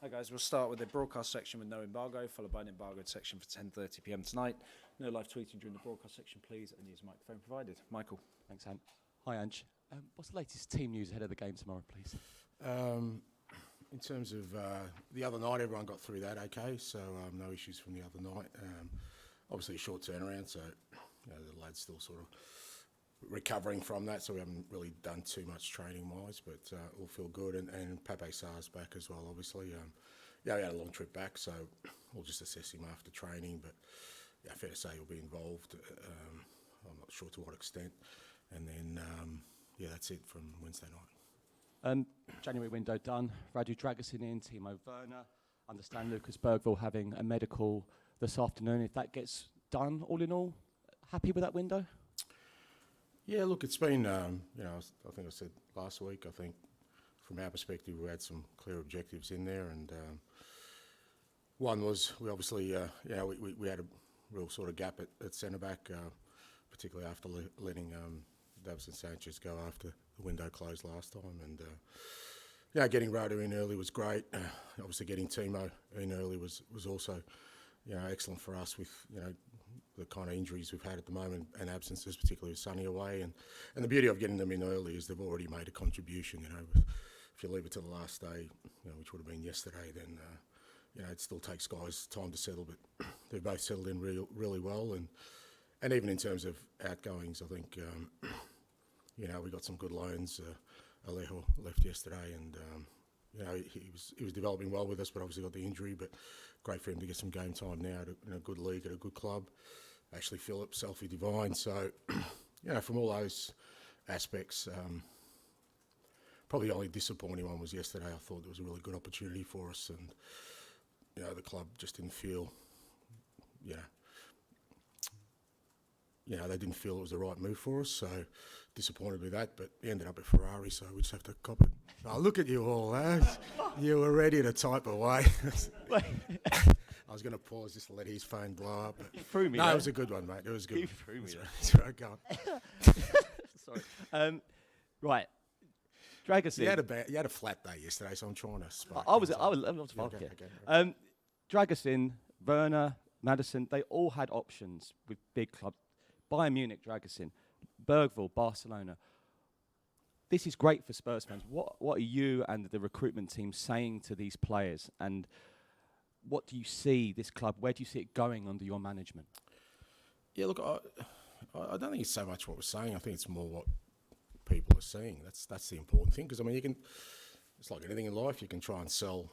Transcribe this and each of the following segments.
Hi guys, we'll start with the broadcast section with no embargo, followed by an embargoed section for 10:30 p.m. tonight. No live tweeting during the broadcast section, please, and use the microphone provided. Michael. Thanks, Ant. Hi, Ange. What's the latest team news ahead of the game tomorrow, please? In terms of the other night, everyone got through that okay, so no issues from the other night. Obviously a short turnaround, so the lads still sort of recovering from that, so we haven't really done too much training-wise, but all feel good. And Pape Sarr's back as well, obviously. We had a long trip back, so we'll just assess him after training, but fair to say he'll be involved. I'm not sure to what extent. And then, that's it from Wednesday night. January window done. Radu Dragusin in, Timo Werner. Understand Lucas Bergvall having a medical this afternoon. If that gets done, all in all, happy with that window? Yeah, look, it's been, I think I said last week, I think from our perspective, we had some clear objectives in there. And one was we obviously, we had a real sort of gap at centre-back, particularly after letting Davison Sanchez go after the window closed last time. And, getting Radu in early was great. Obviously getting Timo in early was also, excellent for us with, the kind of injuries we've had at the moment and absences, particularly with Sonny away. And the beauty of getting them in early is they've already made a contribution. If you leave it to the last day, which would have been yesterday, then it still takes guys time to settle. But they've both settled in really well. And even in terms of outgoings, I think we got some good loans. Alejo left yesterday, and he was developing well with us, but obviously got the injury. But great for him to get some game time now in a good league at a good club. Ashley Phillips, Selfie Divine. So, from all those aspects, probably the only disappointing one was yesterday. I thought there was a really good opportunity for us, and the club just didn't feel, they didn't feel it was the right move for us. So disappointed with that, but we ended up at Ferrari, so we just have to cop it. Oh, look at you all, eh? You were ready to type away. I was going to pause just to let his phone blow up. You threw me. No, it was a good one, mate. It was good. You threw me. That's right, go on. Sorry. Right. Dragusin. You had a flat day yesterday, so I'm trying to spark. I was fine. Okay. Dragusin, Werner, Maddison, they all had options with big clubs. Bayern Munich, Dragusin, Bergvall, Barcelona. This is great for Spurs fans. What are you and the recruitment team saying to these players? And what do you see this club, where do you see it going under your management? Yeah, look, I don't think it's so much what we're saying. I think it's more what people are seeing. That's the important thing. Because, it's like anything in life. You can try and sell,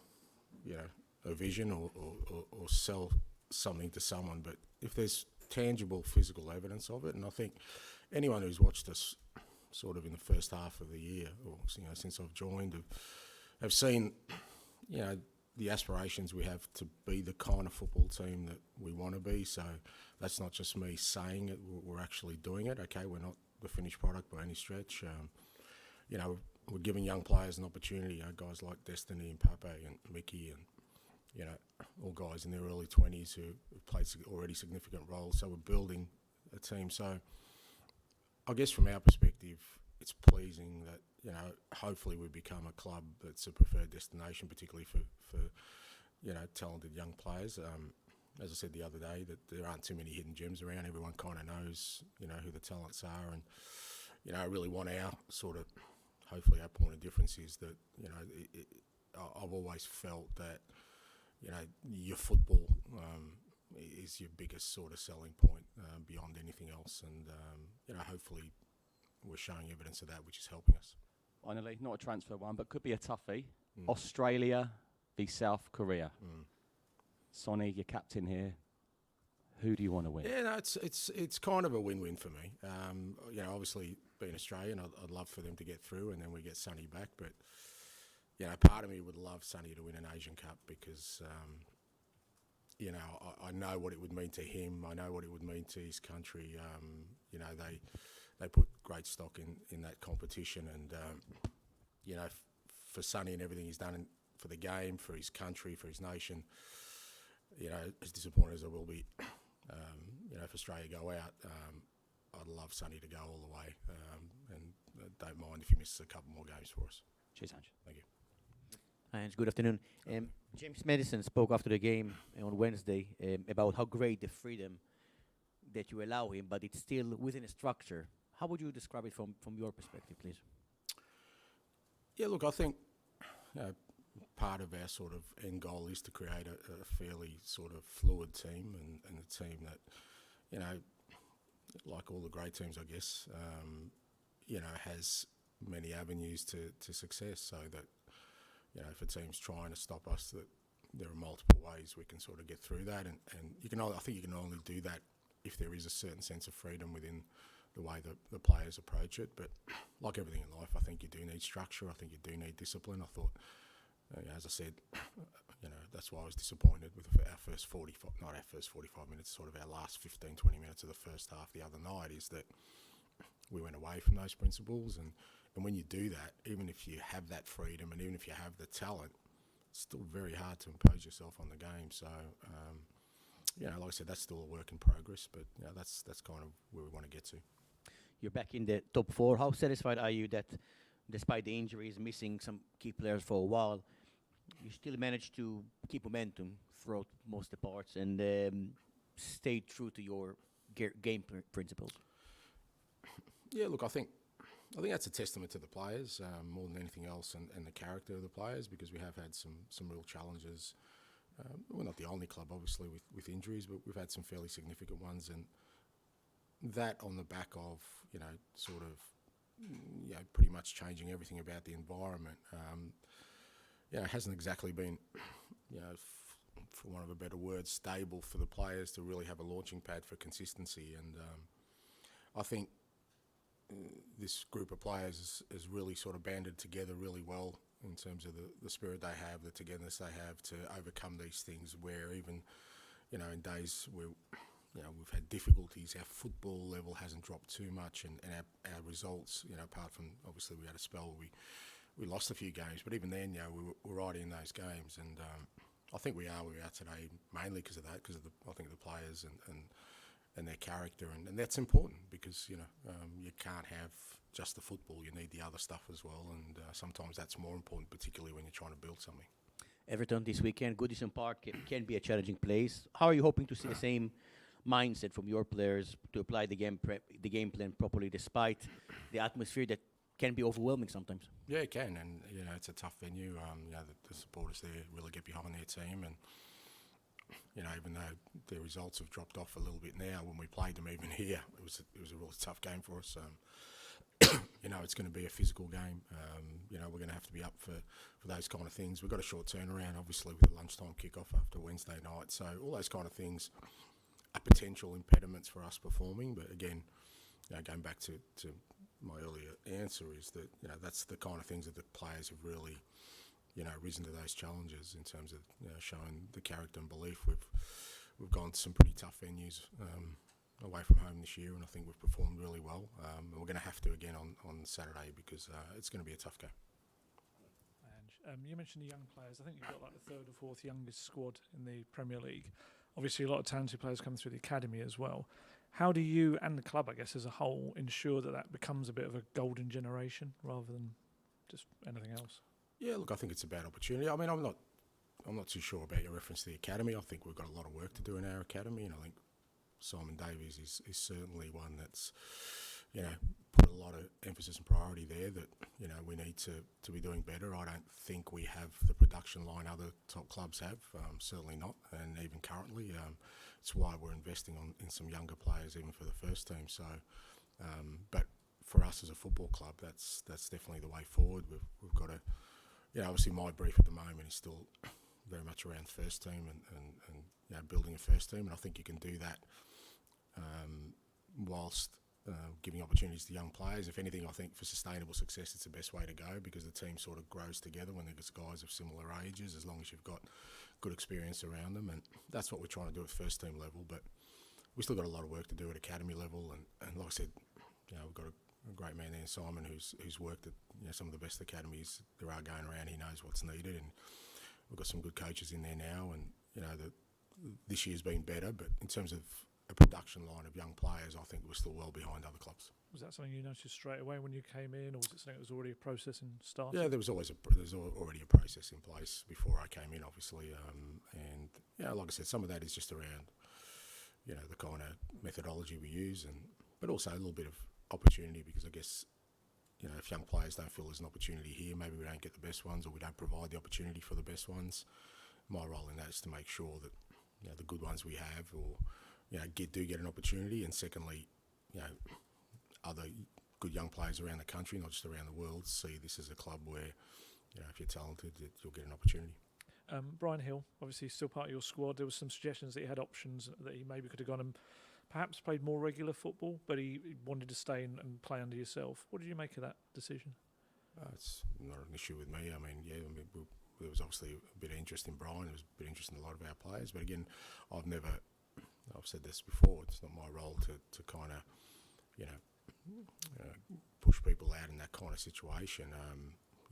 a vision or sell something to someone. But if there's tangible physical evidence of it, and I think anyone who's watched us sort of in the first half of the year, or since I've joined, have seen, the aspirations we have to be the kind of football team that we want to be. So that's not just me saying it; we're actually doing it. Okay, we're not the finished product by any stretch. We're giving young players an opportunity. Guys like Destiny and Pape and Mickey and all guys in their early 20s who have played already significant roles. So we're building a team. So I guess from our perspective, it's pleasing that, hopefully we become a club that's a preferred destination, particularly for talented young players. As I said the other day, that there aren't too many hidden gems around. Everyone kind of knows, who the talents are. And, I really want our sort of, hopefully our point of difference is that, I've always felt that, your football is your biggest sort of selling point beyond anything else. And, hopefully we're showing evidence of that, which is helping us. Finally, not a transfer one, but could be a toughie. Australia v South Korea. Sonny, your captain here. Who do you want to win? Yeah, no, it's kind of a win-win for me. Obviously being Australian, I'd love for them to get through and then we get Sonny back. But, part of me would love Sonny to win an Asian Cup because, I know what it would mean to him. I know what it would mean to his country. They put great stock in that competition. And, for Sonny and everything he's done for the game, for his country, for his nation, as disappointed as I will be, if Australia go out, I'd love Sonny to go all the way. And don't mind if he misses a couple more games for us. Cheers, Ange. Thank you. And good afternoon. James Madison spoke after the game on Wednesday about how great the freedom that you allow him, but it's still within a structure. How would you describe it from your perspective, please? Yeah, look, I think part of our sort of end goal is to create a fairly sort of fluid team and a team that, you know, like all the great teams, I guess, you know, has many avenues to success, so that, you know, if a team's trying to stop us, that there are multiple ways we can sort of get through that, and you can I think you can only do that if there is a certain sense of freedom within the way that the players approach it. But like everything in life, I think you do need structure. I think you do need discipline. I thought, as I said, you know, that's why I was disappointed with our first 45, not our first 45 minutes, sort of our last 15, 20 minutes of the first half the other night, is that we went away from those principles. And when you do that, even if you have that freedom and even if you have the talent, it's still very hard to impose yourself on the game. So, you know, like I said, that's still a work in progress, but you know, that's kind of where we want to get to. You're back in the top four. How satisfied are you that, despite the injuries, missing some key players for a while, you still managed to keep momentum throughout most of the parts and stay true to your game principles? Yeah, look, I think that's a testament to the players more than anything else, and the character of the players, because we have had some real challenges. We're not the only club, obviously, with injuries, but we've had some fairly significant ones, and that on the back of, you know, sort of, you know, pretty much changing everything about the environment. You know, it hasn't exactly been, you know, for want of a better word, stable for the players to really have a launching pad for consistency, and I think this group of players has really sort of banded together really well in terms of the spirit they have, the togetherness they have to overcome these things, where even, you know, in days where, you know, we've had difficulties, our football level hasn't dropped too much, and our results, you know, apart from obviously we had a spell where we lost a few games, but even then, you know, we were right in those games, and I think we are where we are today mainly because of that, because of I think the players and their character, and that's important because, you know, you can't have just the football, you need the other stuff as well, and sometimes that's more important, particularly when you're trying to build something. Everton this weekend, Goodison Park can be a challenging place. How are you hoping to see the same mindset from your players to apply the game plan properly, despite the atmosphere that can be overwhelming sometimes? Yeah, it can, and you know, it's a tough venue. You know, the supporters there really get behind their team, and you know, even though their results have dropped off a little bit now, when we played them even here, it was a really tough game for us. You know, it's going to be a physical game. You know, we're going to have to be up for those kind of things. We've got a short turnaround, obviously, with the lunchtime kickoff after Wednesday night. So all those kind of things are potential impediments for us performing. But again, you know, going back to my earlier answer, is that, you know, that's the kind of things that the players have really, you know, risen to those challenges in terms of, you know, showing the character and belief. We've gone to some pretty tough venues away from home this year, and I think we've performed really well. And we're going to have to again on Saturday, because it's going to be a tough game. And you mentioned the young players. I think you've got like the third or fourth youngest squad in the Premier League. Obviously, a lot of talented players come through the academy as well. How do you and the club, I guess, as a whole, ensure that becomes a bit of a golden generation rather than just anything else? Yeah, look, I think it's about opportunity. I mean, I'm not too sure about your reference to the academy. I think we've got a lot of work to do in our academy, and I think Simon Davies is certainly one that's, you know, put a lot of emphasis and priority there that, you know, we need to be doing better. I don't think we have the production line other top clubs have, certainly not, and even currently. It's why we're investing in some younger players, even for the first team. So, but for us as a football club, that's definitely the way forward. We've got to, you know, obviously my brief at the moment is still very much around first team and you know, building a first team, and I think you can do that whilst giving opportunities to young players. If anything, I think for sustainable success, it's the best way to go, because the team sort of grows together when there's guys of similar ages, as long as you've got good experience around them, and that's what we're trying to do at first team level. But we've still got a lot of work to do at academy level, and like I said, you know, we've got a great man there, Simon, who's worked at, you know, some of the best academies there are going around. He knows what's needed, and we've got some good coaches in there now, and you know, this year's been better, but in terms of a production line of young players, I think we're still well behind other clubs. Was that something you noticed straight away when you came in, or was it something that was already a process and started? Yeah, there's already a process in place before I came in, obviously, and like I said, some of that is just around, the kind of methodology we use, but also a little bit of opportunity, because I guess, if young players don't feel there's an opportunity here, maybe we don't get the best ones, or we don't provide the opportunity for the best ones. My role in that is to make sure that the good ones we have, or do get an opportunity, and secondly, other good young players around the country, not just around the world, see this as a club where, if you're talented, you'll get an opportunity. Brian Hill, obviously still part of your squad. There was some suggestions that he had options, that he maybe could have gone and perhaps played more regular football, but he wanted to stay and play under yourself. What did you make of that decision? It's not an issue with me. There was obviously a bit of interest in Brian. There was a bit of interest in a lot of our players. But again, I've said this before, it's not my role to kind of, push people out in that kind of situation.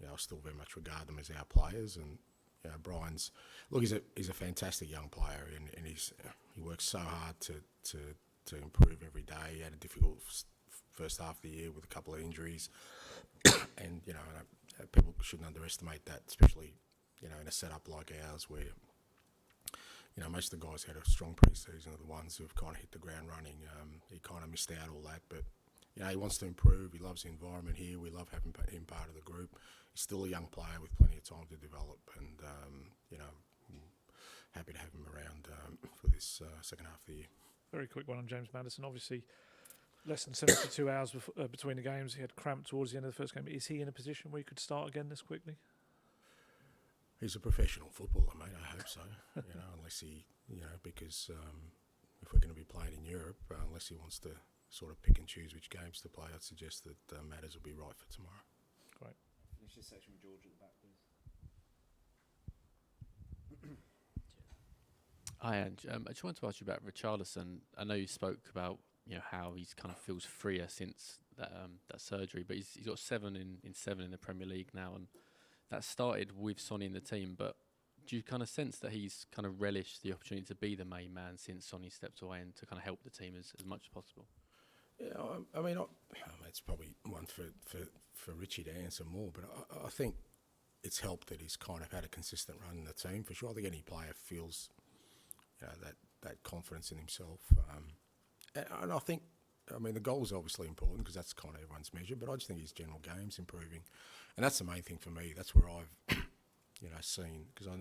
I still very much regard them as our players, and Brian's he's a fantastic young player, and he works so hard to improve every day. He had a difficult first half of the year with a couple of injuries, and people shouldn't underestimate that, especially in a setup like ours where most of the guys had a strong pre-season, are the ones who have kind of hit the ground running. He kind of missed out all that, but he wants to improve. He loves the environment here. We love having him part of the group. He's still a young player with plenty of time to develop, and happy to have him around for this second half of the year. Very quick one on James Maddison. Obviously, less than 72 hours between the games. He had cramp towards the end of the first game. Is he in a position where he could start again this quickly? He's a professional footballer, mate. I hope so. Unless he, because if we're going to be playing in Europe, unless he wants to sort of pick and choose which games to play, I'd suggest that Matters will be right for tomorrow. Great. Finish this section with George at the back, please. Hi, Ange. I just wanted to ask you about Richarlison. I know you spoke about how he's kind of feels freer since that surgery, but he's got 7 in the Premier League now, and that started with Sonny in the team. But do you kind of sense that he's kind of relished the opportunity to be the main man since Sonny stepped away, and to kind of help the team as much as possible? Yeah, it's probably one for Richie to answer more, but I think it's helped that he's kind of had a consistent run in the team for sure. I think any player feels that confidence in himself, and I think the goal's obviously important because that's kind of everyone's measure, but I just think his general game's improving, and that's the main thing for me. That's where I've seen, because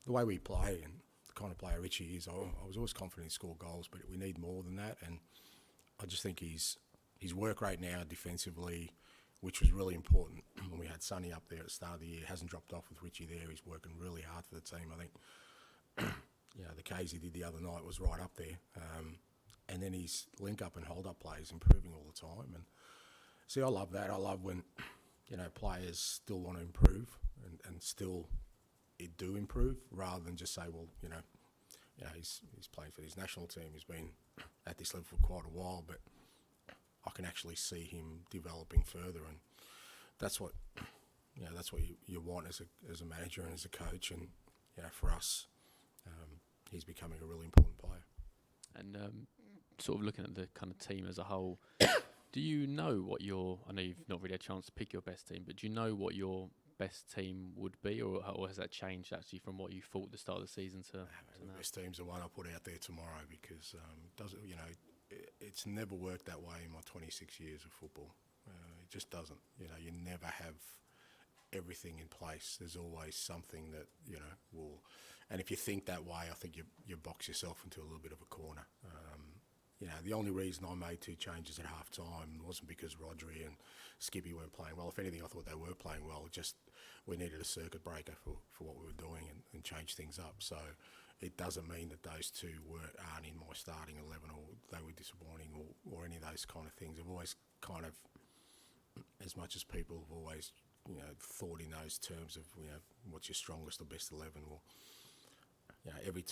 the way we play and the kind of player Richie is, I was always confident he scored goals, but we need more than that. And I just think his work rate now defensively, which was really important when we had Sonny up there at the start of the year, hasn't dropped off with Richie there. He's working really hard for the team. I think the K's he did the other night was right up there. And then his link-up and hold-up play is improving all the time. And see, I love that. I love when, players still want to improve and still do improve, rather than just say, well, he's playing for his national team. He's been at this level for quite a while, but I can actually see him developing further. And that's what, you want as a manager and as a coach. And, for us, he's becoming a really important player. And sort of looking at the kind of team as a whole, do you know what I know you've not really had a chance to pick your best team, but do you know what your best team would be, or has that changed actually from what you thought at the start of the season to the now? best team's the one I put out there tomorrow, because it's never worked that way in my 26 years of football. It just doesn't. You never have everything in place. There's always something that will. And if you think that way, I think you box yourself into a little bit of a corner. The only reason I made 2 changes at half time wasn't because Rodri and Skippy weren't playing well. If anything, I thought they were playing well. Just we needed a circuit breaker for what we were doing and change things up. So it doesn't mean that those 2 aren't in my starting 11 or they were disappointing or any of those kind of things. I've always kind of, as much as people have always thought in those terms of what's your strongest or best 11. Well, every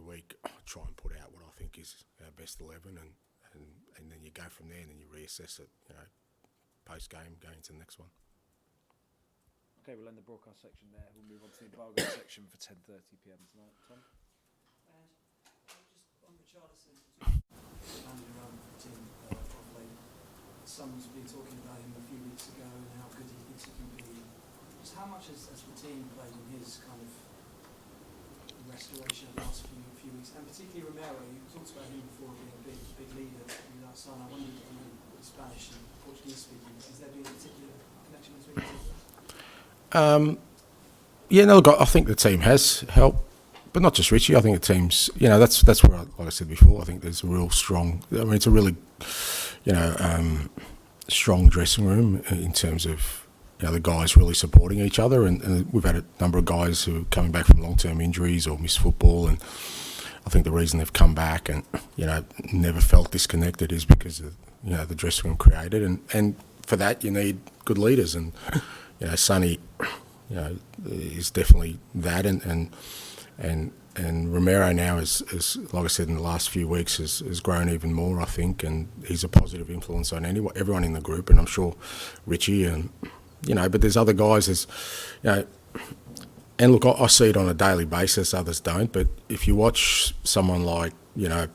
week I try and put out what I think is our best 11, and then you go from there, and then you reassess it, post game, going to the next one. Okay, we'll end the broadcast section there. We'll move on to the Embargoed Section for 10:30 p.m. tonight. Tom? And just on Richarlison, Someone's been talking about him a few weeks ago and how good he thinks he can be. Just how much has the team played in his kind of restoration of the last few weeks? And particularly Romero, you talked about him before being a big leader in that side. I wondered, I know Spanish and Portuguese speaking, has there been a particular connection between the two? Yeah, no, look, I think the team has helped, but not just Richie. I think the team's, that's where, like I said before, I think there's a real strong. I mean, it's a really, strong dressing room in terms of the guys really supporting each other, and we've had a number of guys who are coming back from long-term injuries or missed football, and I think the reason they've come back and never felt disconnected is because of the dressing room created, and for that you need good leaders, and Sonny is definitely that, and Romero now is like I said in the last few weeks has grown even more, I think, and he's a positive influence on everyone in the group, and I'm sure Richie and but there's other guys, and look, I see it on a daily basis, others don't, but if you watch someone like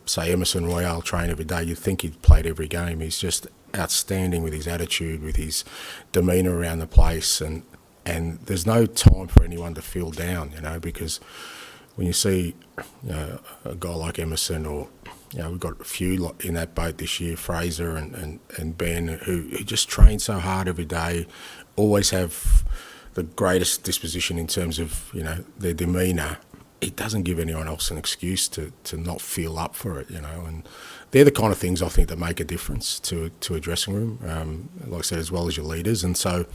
say Emerson Royale train every day, you'd think he'd played every game. He's just outstanding with his attitude, with his demeanour around the place, and there's no time for anyone to feel down, because when you see a guy like Emerson, or we've got a few in that boat this year, Fraser and Ben, who just train so hard every day, always have the greatest disposition in terms of their demeanour. It doesn't give anyone else an excuse to not feel up for it, and they're the kind of things I think that make a difference to a dressing room, like I said, as well as your leaders. And so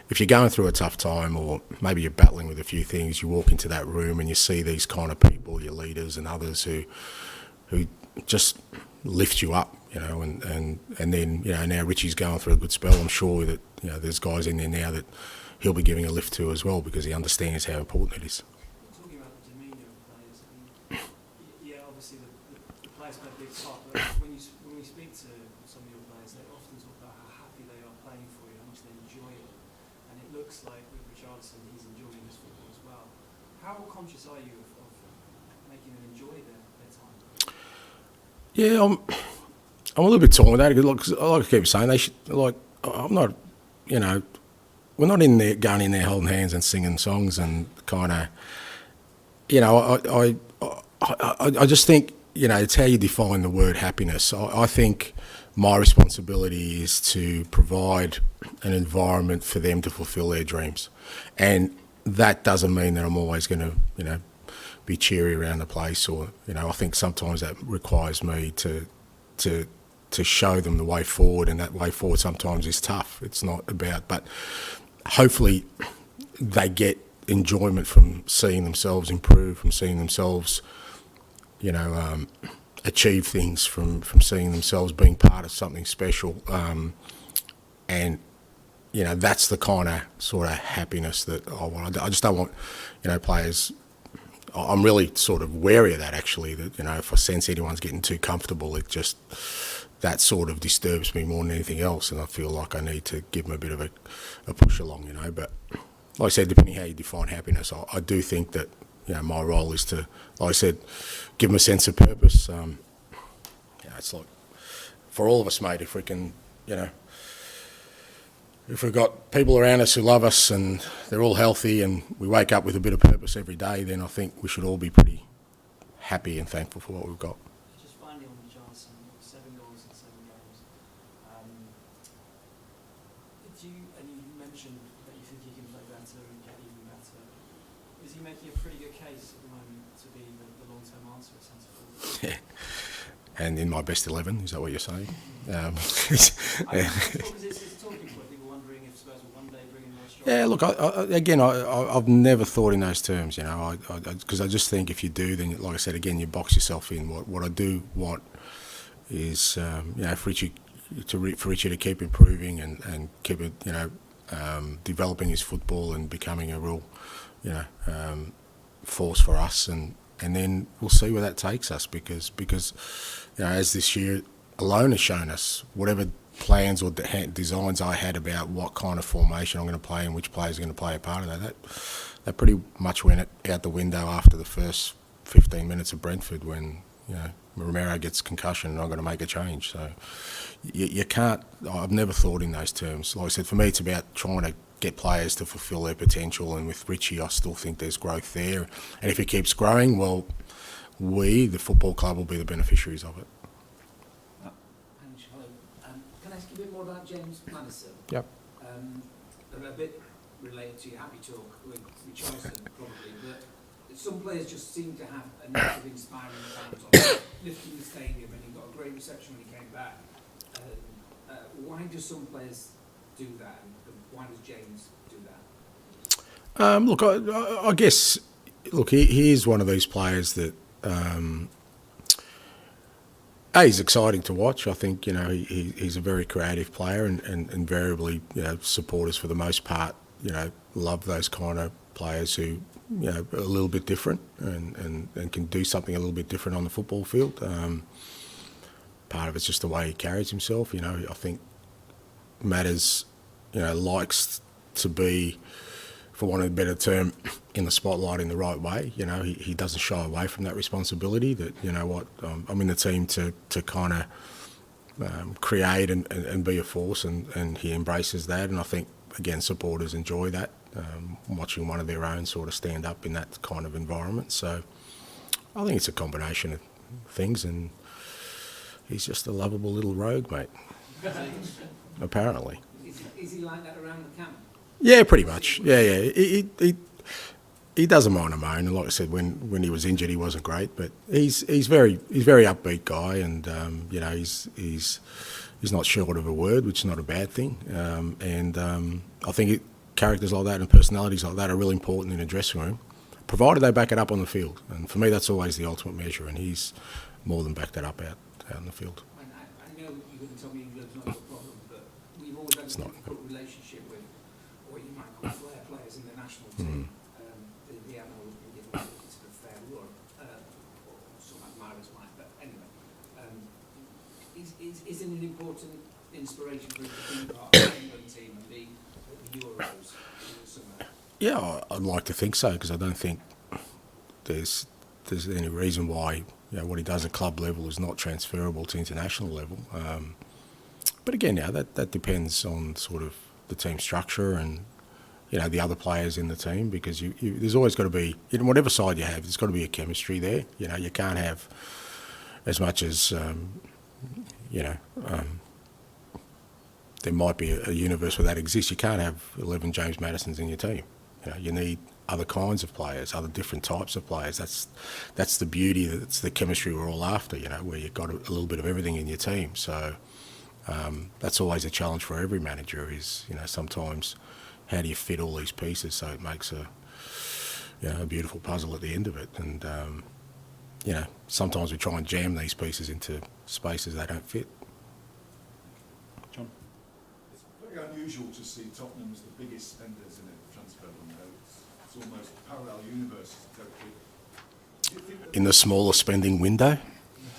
if you're going through a tough time, or maybe you're battling with a few things, you walk into that room and you see these kind of people, your leaders and others who just lift you up, and then now Richie's going through a good spell. I'm sure that there's guys in there now that he'll be giving a lift to as well, because he understands how important it is. Talking about the demeanour of players, obviously the players play a big part, but when you speak to some of your players, they often talk about how happy they are playing for you, how much they enjoy it, and it looks like with Richarlison, he's enjoying his football as well. How conscious are you of making them enjoy their time? Yeah, I'm a little bit torn with that, because like I keep saying, they should, I'm not, we're not in there going in there holding hands and singing songs and kind of, I just think, it's how you define the word happiness. I think my responsibility is to provide an environment for them to fulfill their dreams, and that doesn't mean that I'm always going to, be cheery around the place, or I think sometimes that requires me to show them the way forward, and that way forward sometimes is tough. It's not about, but hopefully they get enjoyment from seeing themselves improve, from seeing themselves, achieve things, from seeing themselves being part of something special, and that's the kind of sort of happiness that I want. I just don't want players. I'm really sort of wary of that, actually, that, if I sense anyone's getting too comfortable, it just, that sort of disturbs me more than anything else, and I feel like I need to give them a bit of a push along, but like I said, depending how you define happiness, I do think that, my role is to, like I said, give them a sense of purpose. It's like, for all of us, mate, if we can, if we've got people around us who love us and they're all healthy and we wake up with a bit of purpose every day, then I think we should all be pretty happy and thankful for what we've got. Just finally on Richarlison, 7 goals in 7 games. And you mentioned that you think he can play better and get even better. Is he making a pretty good case at the moment to be the long-term answer at centre forward? Yeah. And in my best 11, is that what you're saying? It's a talking point. People wondering if Spurs will one day bring in more strikers. Yeah, look, I've never thought in those terms, because I just think if you do, then, like I said, again, you box yourself in. What I do want is, for Richie to keep improving and keep it, developing his football and becoming a real, force for us, and then we'll see where that takes us, because as this year alone has shown us, whatever plans or designs I had about what kind of formation I'm going to play and which players are going to play a part of that pretty much went out the window after the first 15 minutes of Brentford, when Romero gets concussion and I'm going to make a change. So you can't, I've never thought in those terms. Like I said, for me it's about trying to get players to fulfil their potential, and with Richie I still think there's growth there. And if he keeps growing, well, we, the football club, will be the beneficiaries of it. Ange, hello. Can I ask you a bit more about James Maddison? Yep. A bit related to your happy talk with Richarlison, probably, but some players just seem to have a negative inspiring impact on lifting the stadium, and he got a great reception when he came back. Why do some players do that, and why does James do that? Look, I guess, look, he is one of these players that, he's exciting to watch. I think, you know, he's a very creative player, and invariably, you know, supporters for the most part, you know, love those kind of players who, you know, are a little bit different and can do something a little bit different on the football field. Part of it's just the way he carries himself. You know, I think Matters, you know, likes to be, for want of a better term, in the spotlight in the right way. You know, he doesn't shy away from that responsibility that, you know what, I'm in the team to kind of create and be a force, and he embraces that. And I think, again, supporters enjoy that, watching one of their own sort of stand up in that kind of environment. So I think it's a combination of things, and he's just a lovable little rogue, mate, apparently. Is he like that around the camp? Yeah, pretty much. Yeah. He doesn't mind a moan, and like I said, when he was injured, he wasn't great, but he's very upbeat guy, and you know, he's not short of a word, which is not a bad thing. I think characters like that and personalities like that are really important in a dressing room, provided they back it up on the field. And for me, that's always the ultimate measure, and he's more than backed that up out on the field. I know you wouldn't tell me England's not your problem, but we've always had a difficult relationship with what you might call flair players in the national team. They haven't always been given a sort of fair run, or some admirers might, but anyway. Is it an important inspiration for him to be part of the England team and be at the Euros somewhere? Yeah, I'd like to think so, because I don't think there's any reason why, you know, what he does at club level is not transferable to international level. But again, now that depends on sort of the team structure and, you know, the other players in the team, because there's always got to be, you know, whatever side you have, there's got to be a chemistry there. You know, you can't have, as much as you know, there might be a universe where that exists, you can't have 11 James Maddisons in your team. You know, you need other kinds of players, other different types of players. That's the beauty, that's the chemistry we're all after, you know, where you've got a little bit of everything in your team. So that's always a challenge for every manager is, you know, sometimes how do you fit all these pieces so it makes a beautiful puzzle at the end of it. And, you know, sometimes we try and jam these pieces into spaces they don't fit. John? It's very unusual to see Tottenham as the biggest spenders in a transfer window. It's almost parallel universes. In the smaller spending window?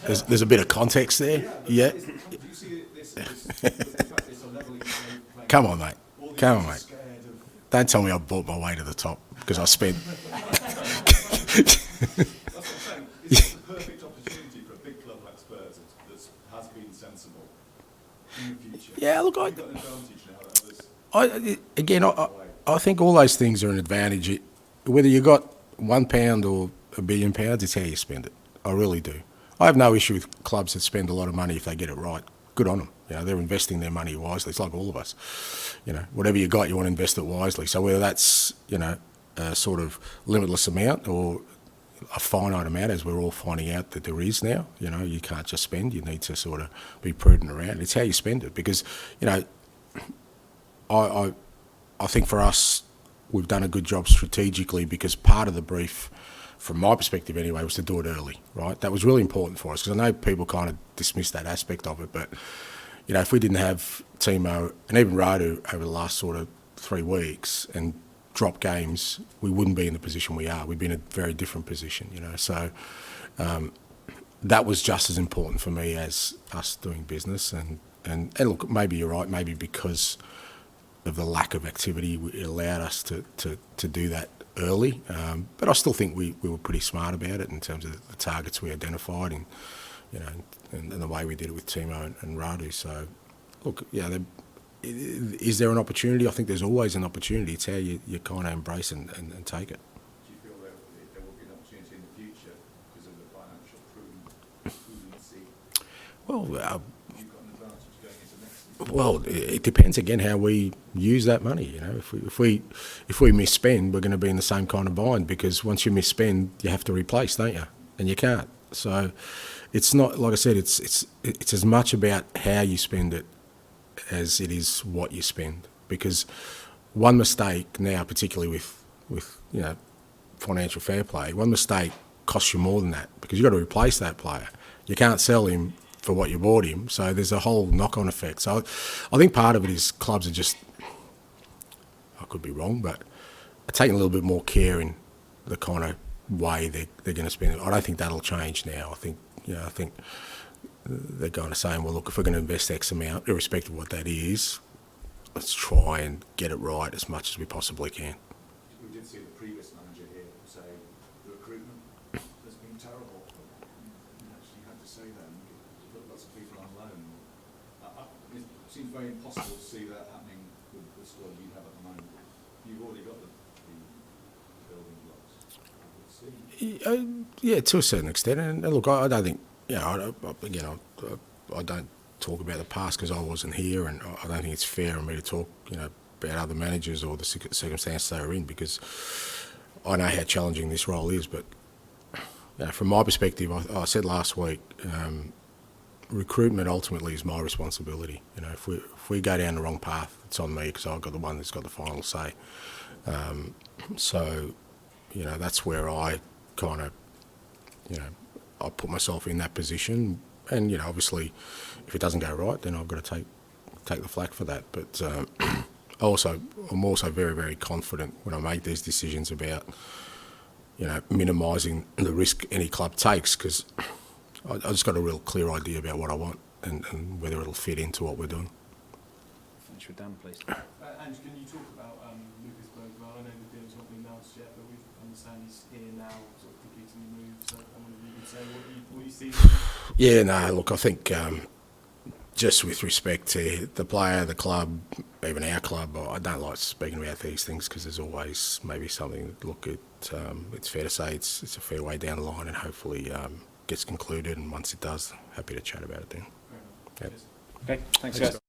There's a bit of context there. Yeah. Do you see this as a levelling playing? Come on, mate. Come on, mate. Don't tell me I bought my way to the top because I spent. That's what I'm saying. Is this the perfect opportunity for a big club like Spurs that has been sensible in the future? Yeah, look, You've got an advantage now that others. I think all those things are an advantage. Whether you got £1 or £1 billion, it's how you spend it. I really do. I have no issue with clubs that spend a lot of money if they get it right. Good on them. You know, they're investing their money wisely. It's like all of us. You know, whatever you got, you want to invest it wisely. So whether that's, you know, a sort of limitless amount or a finite amount, as we're all finding out that there is now, you know, you can't just spend. You need to sort of be prudent around. It's how you spend it, because, you know, I think for us, we've done a good job strategically, because part of the brief, from my perspective anyway, was to do it early, right? That was really important for us, because I know people kind of dismiss that aspect of it, but, you know, if we didn't have Timo and even Radu over the last sort of 3 weeks and drop games, we wouldn't be in the position we are. We'd be in a very different position, you know. So that was just as important for me as us doing business. And look, maybe you're right, maybe because of the lack of activity, it allowed us to do that early. But I still think we were pretty smart about it in terms of the targets we identified you know, and the way we did it with Timo and Radu. So, look, yeah, is there an opportunity? I think there's always an opportunity. It's how you kind of embrace and take it. Do you feel there will be an opportunity in the future because of the financial prudency? Well, You've got an advantage going into next season. well, it depends again how we use that money. You know, if we misspend, we're going to be in the same kind of bind, because once you misspend, you have to replace, don't you? And you can't. So, it's not, like I said, it's as much about how you spend it as it is what you spend, because one mistake now, particularly with you know, financial fair play, one mistake costs you more than that, because you've got to replace that player. You can't sell him for what you bought him, so there's a whole knock-on effect. So I think part of it is clubs are just, I could be wrong, but are taking a little bit more care in the kind of way they're going to spend it. I don't think that'll change now. I think they're going to say, well, look, if we're going to invest X amount, irrespective of what that is, let's try and get it right as much as we possibly can. We did see the previous manager here say the recruitment has been terrible. You actually had to say that, and you put lots of people on loan. It seems very impossible to see that happening with the squad you have at the moment. You've already got the building blocks. Yeah, to a certain extent. And look, I don't think, you know, I don't talk about the past because I wasn't here, and I don't think it's fair of me to talk, you know, about other managers or the circumstances they were in, because I know how challenging this role is. But you know, from my perspective, I said last week, recruitment ultimately is my responsibility. You know, if we go down the wrong path, it's on me, because I've got the one that's got the final say. So, you know, that's where I kind of, you know, I put myself in that position, and you know, obviously, if it doesn't go right, then I've got to take the flak for that. But I'm also very, very confident when I make these decisions about, you know, minimising the risk any club takes, because I just got a real clear idea about what I want and whether it'll fit into what we're doing. Finish with Dan, please. Ange, can you talk about Lucas Bergwijn? I know the deal's not been announced yet, but we understand he's here now, sort of completing the move. So I wonder if you could say what you see. Yeah, no, look, I think just with respect to the player, the club, even our club, I don't like speaking about these things, because there's always maybe something. Look, it's fair to say it's a fair way down the line, and hopefully gets concluded. And once it does, happy to chat about it then. Okay, thanks guys.